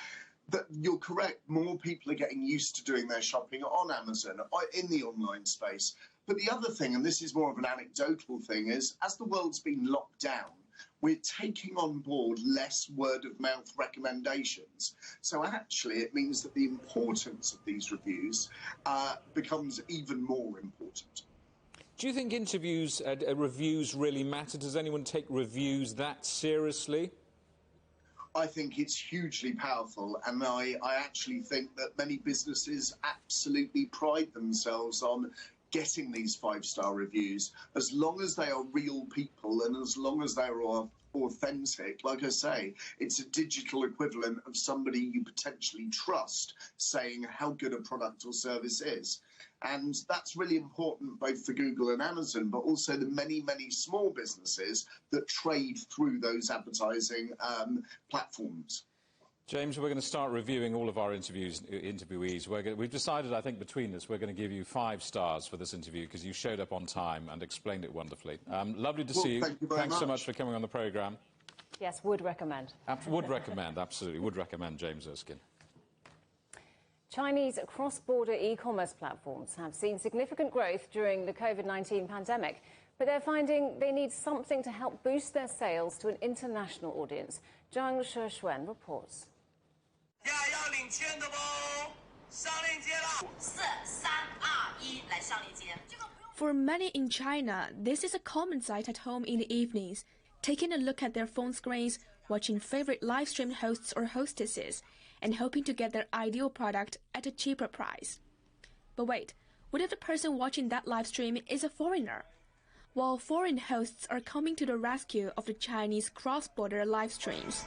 you're correct, more people are getting used to doing their shopping on Amazon, in the online space. But the other thing, and this is more of an anecdotal thing, is as the world's been locked down, we're taking on board less word-of-mouth recommendations. So actually, it means that the importance of these reviews becomes even more important. Do you think reviews really matter? Does anyone take reviews that seriously? I think it's hugely powerful, and I actually think that many businesses absolutely pride themselves on getting these 5-star reviews, as long as they are real people and as long as they are authentic. Like I say, it's a digital equivalent of somebody you potentially trust saying how good a product or service is. And that's really important both for Google and Amazon, but also the many, many small businesses that trade through those advertising platforms. James, we're going to start reviewing all of our interviewees. We've decided, I think, between us, we're going to give you 5 stars for this interview because you showed up on time and explained it wonderfully. Lovely to see you. Thanks so much for coming on the programme. Yes, would recommend. Would recommend, absolutely. Would recommend James Erskine. Chinese cross-border e-commerce platforms have seen significant growth during the COVID-19 pandemic, but they're finding they need something to help boost their sales to an international audience. Zhang Sheshuan reports. For many in China, this is a common sight at home in the evenings, taking a look at their phone screens, watching favorite live stream hosts or hostesses, and hoping to get their ideal product at a cheaper price. But wait, what if the person watching that live stream is a foreigner? While foreign hosts are coming to the rescue of the Chinese cross-border live streams.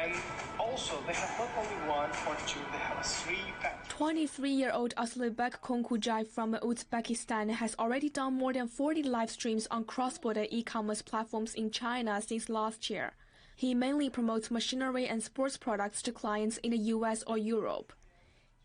And also, they have not only 1 or 2, they have 3 factors. 23-year-old Aslibek Konkujai from Uzbekistan has already done more than 40 live streams on cross-border e-commerce platforms in China since last year. He mainly promotes machinery and sports products to clients in the US or Europe.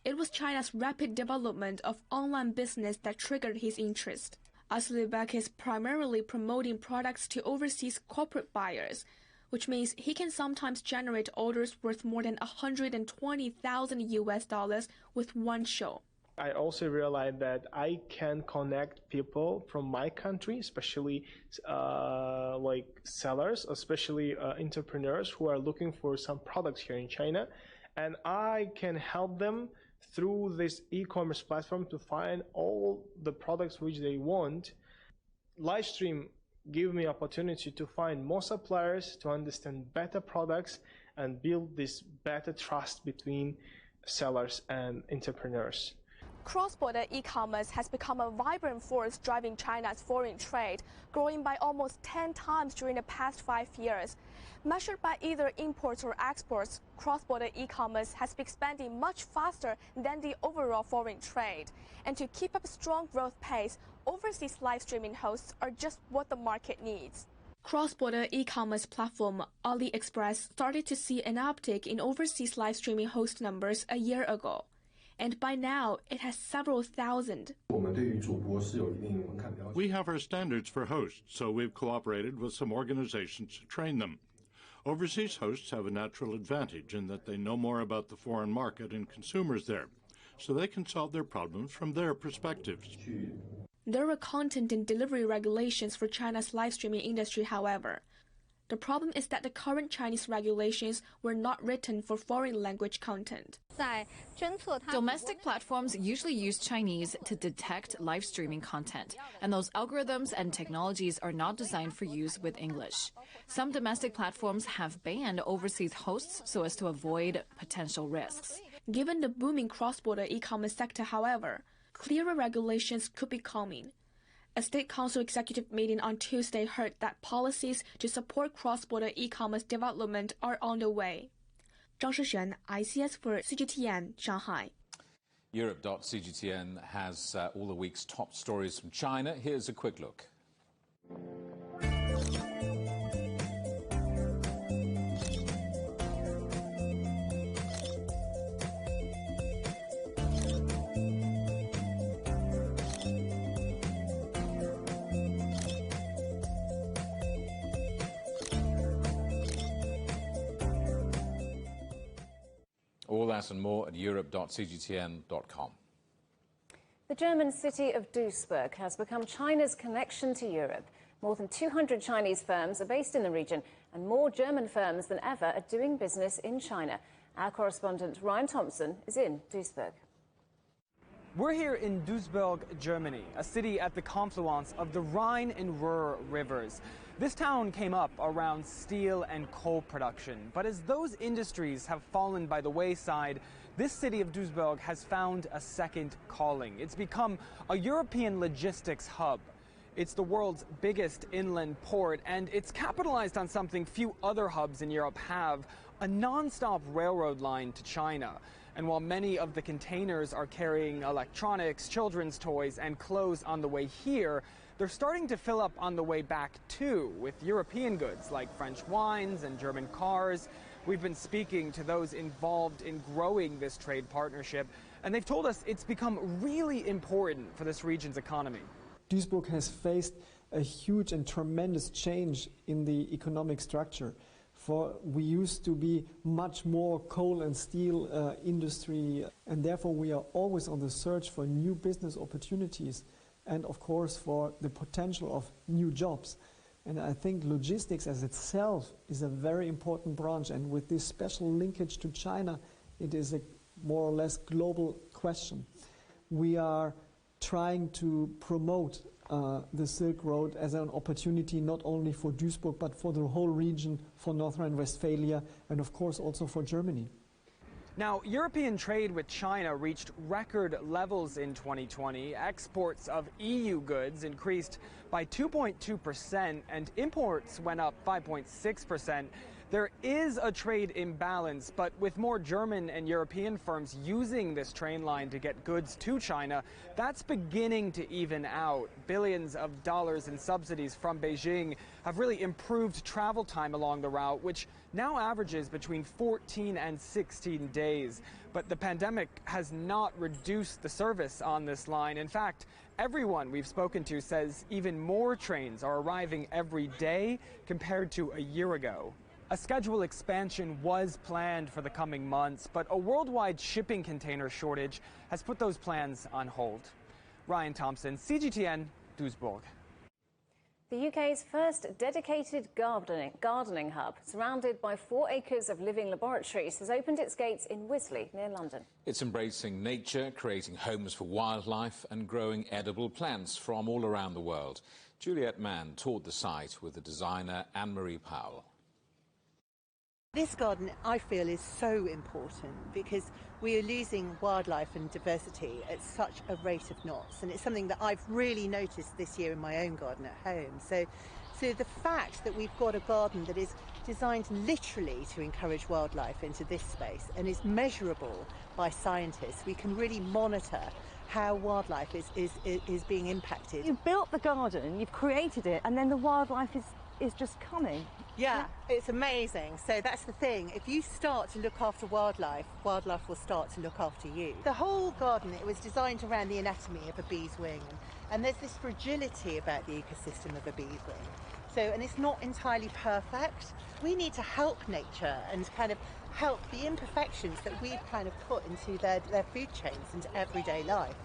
It was China's rapid development of online business that triggered his interest. Aslibek is primarily promoting products to overseas corporate buyers, which means he can sometimes generate orders worth more than $120,000 with one show. I also realized that I can connect people from my country, especially like sellers, especially entrepreneurs who are looking for some products here in China, and I can help them through this e-commerce platform to find all the products which they want. Live stream give me opportunity to find more suppliers, to understand better products, and build this better trust between sellers and entrepreneurs. Cross-border e-commerce has become a vibrant force driving China's foreign trade, growing by almost 10 times during the past 5 years. Measured by either imports or exports, cross-border e-commerce has been expanding much faster than the overall foreign trade. And to keep up a strong growth pace, overseas live streaming hosts are just what the market needs. Cross-border e-commerce platform AliExpress started to see an uptick in overseas live streaming host numbers a year ago. And by now, it has several thousand. We have our standards for hosts, so we've cooperated with some organizations to train them. Overseas hosts have a natural advantage in that they know more about the foreign market and consumers there, so they can solve their problems from their perspectives. There are content and delivery regulations for China's live streaming industry, however. The problem is that the current Chinese regulations were not written for foreign language content. Domestic platforms usually use Chinese to detect live streaming content, and those algorithms and technologies are not designed for use with English. Some domestic platforms have banned overseas hosts so as to avoid potential risks. Given the booming cross-border e-commerce sector, however, clearer regulations could be coming. A State Council executive meeting on Tuesday heard that policies to support cross-border e-commerce development are on the way. Zhang Shixuan, ICS for CGTN, Shanghai. Europe.cgtn has all the week's top stories from China. Here's a quick look. All that and more at Europe.cgtn.com. The German city of Duisburg has become China's connection to Europe. More than 200 Chinese firms are based in the region, and more German firms than ever are doing business in China. Our correspondent Ryan Thompson is in Duisburg. We're here in Duisburg, Germany, a city at the confluence of the Rhine and Ruhr rivers. This town came up around steel and coal production, but as those industries have fallen by the wayside, this city of Duisburg has found a second calling. It's become a European logistics hub. It's the world's biggest inland port, and it's capitalized on something few other hubs in Europe have, a non-stop railroad line to China. And while many of the containers are carrying electronics, children's toys, and clothes on the way here, they're starting to fill up on the way back too, with European goods like French wines and German cars. We've been speaking to those involved in growing this trade partnership, and they've told us it's become really important for this region's economy. Duisburg has faced a huge and tremendous change in the economic structure. For we used to be much more coal and steel industry, and therefore we are always on the search for new business opportunities and of course for the potential of new jobs. And I think logistics as itself is a very important branch, and with this special linkage to China, it is a more or less global question. We are trying to promote the Silk Road as an opportunity not only for Duisburg but for the whole region, for North Rhine-Westphalia, and of course also for Germany. Now, European trade with China reached record levels in 2020. Exports of EU goods increased by 2.2% and imports went up 5.6%. There is a trade imbalance, but with more German and European firms using this train line to get goods to China, that's beginning to even out. Billions of dollars in subsidies from Beijing have really improved travel time along the route, which now averages between 14 and 16 days. But the pandemic has not reduced the service on this line. In fact, everyone we've spoken to says even more trains are arriving every day compared to a year ago. A schedule expansion was planned for the coming months, but a worldwide shipping container shortage has put those plans on hold. Ryan Thompson, CGTN, Duisburg. The UK's first dedicated gardening hub, surrounded by 4 acres of living laboratories, has opened its gates in Wisley, near London. It's embracing nature, creating homes for wildlife and growing edible plants from all around the world. Juliet Mann toured the site with the designer Anne-Marie Powell. This garden, I feel, is so important because we are losing wildlife and diversity at such a rate of knots, and it's something that I've really noticed this year in my own garden at home. So the fact that we've got a garden that is designed literally to encourage wildlife into this space and is measurable by scientists, we can really monitor how wildlife is being impacted. You've built the garden, you've created it, and then the wildlife is just coming. Yeah, it's amazing. So that's the thing. If you start to look after wildlife, wildlife will start to look after you. The whole garden, it was designed around the anatomy of a bee's wing. And there's this fragility about the ecosystem of a bee's wing. So, and it's not entirely perfect. We need to help nature and kind of help the imperfections that we've kind of put into their food chains, into everyday life.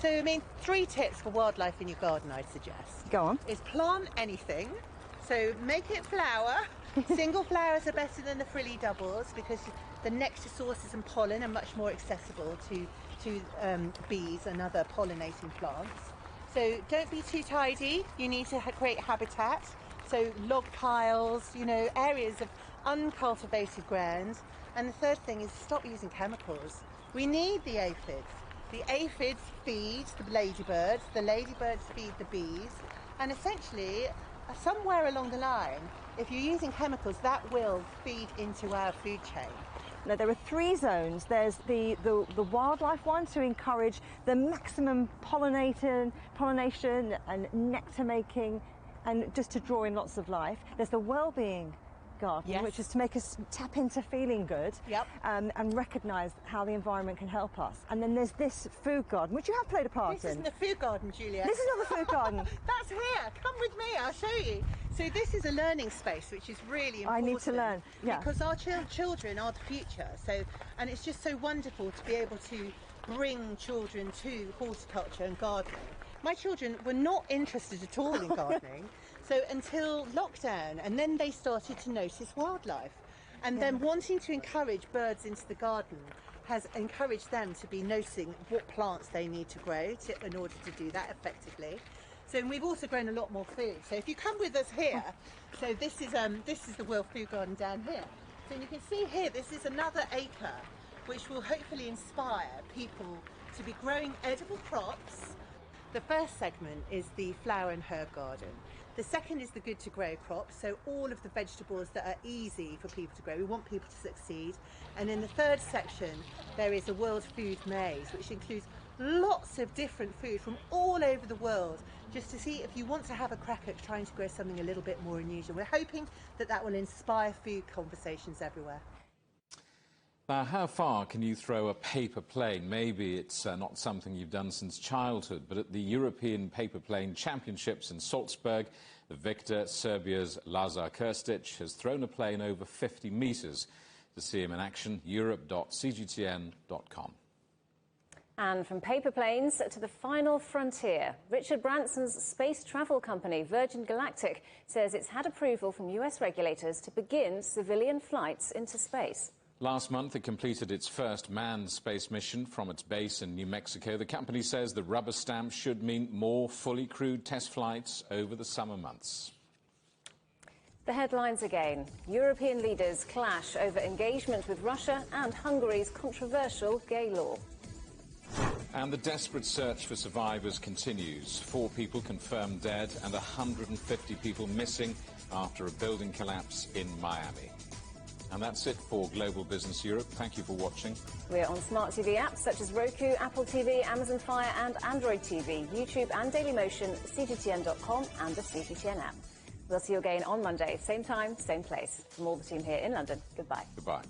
So, I mean, 3 tips for wildlife in your garden, I'd suggest. Go on. Is plant anything. So make it flower. Single flowers are better than the frilly doubles because the nectar sources and pollen are much more accessible to bees and other pollinating plants. So don't be too tidy. You need to create habitat. So log piles, you know, areas of uncultivated ground. And the third thing is stop using chemicals. We need the aphids. The aphids feed the ladybirds feed the bees, and essentially somewhere along the line, if you're using chemicals, that will feed into our food chain. Now, there are 3 zones. There's the wildlife one to encourage the maximum pollination and nectar making and just to draw in lots of life. There's the well-being garden, yes, which is to make us tap into feeling good, yep, and recognise how the environment can help us. And then there's this food garden, which you have played a part in. This isn't the food garden, Julia. This is not the food garden. That's here. Come with me, I'll show you. So this is a learning space, which is really important. I need to learn, yeah. Because our children are the future. So, and it's just so wonderful to be able to bring children to horticulture and gardening. My children were not interested at all in gardening. So until lockdown, and then they started to notice wildlife. And then wanting to encourage birds into the garden has encouraged them to be noticing what plants they need to grow in order to do that effectively. So we've also grown a lot more food. So if you come with us here, so this is the World Food Garden down here. So you can see here, this is another acre, which will hopefully inspire people to be growing edible crops. The first segment is the flower and herb garden. The second is the good to grow crops, so all of the vegetables that are easy for people to grow. We want people to succeed. And in the third section, there is a world food maze, which includes lots of different food from all over the world, just to see if you want to have a crack at trying to grow something a little bit more unusual. We're hoping that that will inspire food conversations everywhere. Now, how far can you throw a paper plane? Maybe it's not something you've done since childhood, but at the European Paper Plane Championships in Salzburg, the victor, Serbia's Lazar Krstić, has thrown a plane over 50 metres. To see him in action, europe.cgtn.com. And from paper planes to the final frontier, Richard Branson's space travel company, Virgin Galactic, says it's had approval from US regulators to begin civilian flights into space. Last month, it completed its first manned space mission from its base in New Mexico. The company says the rubber stamp should mean more fully crewed test flights over the summer months. The headlines again. European leaders clash over engagement with Russia and Hungary's controversial gay law. And the desperate search for survivors continues. 4 people confirmed dead and 150 people missing after a building collapse in Miami. And that's it for Global Business Europe. Thank you for watching. We're on smart TV apps such as Roku, Apple TV, Amazon Fire and Android TV, YouTube and Dailymotion, CGTN.com and the CGTN app. We'll see you again on Monday, same time, same place. From all the team here in London, goodbye. Goodbye.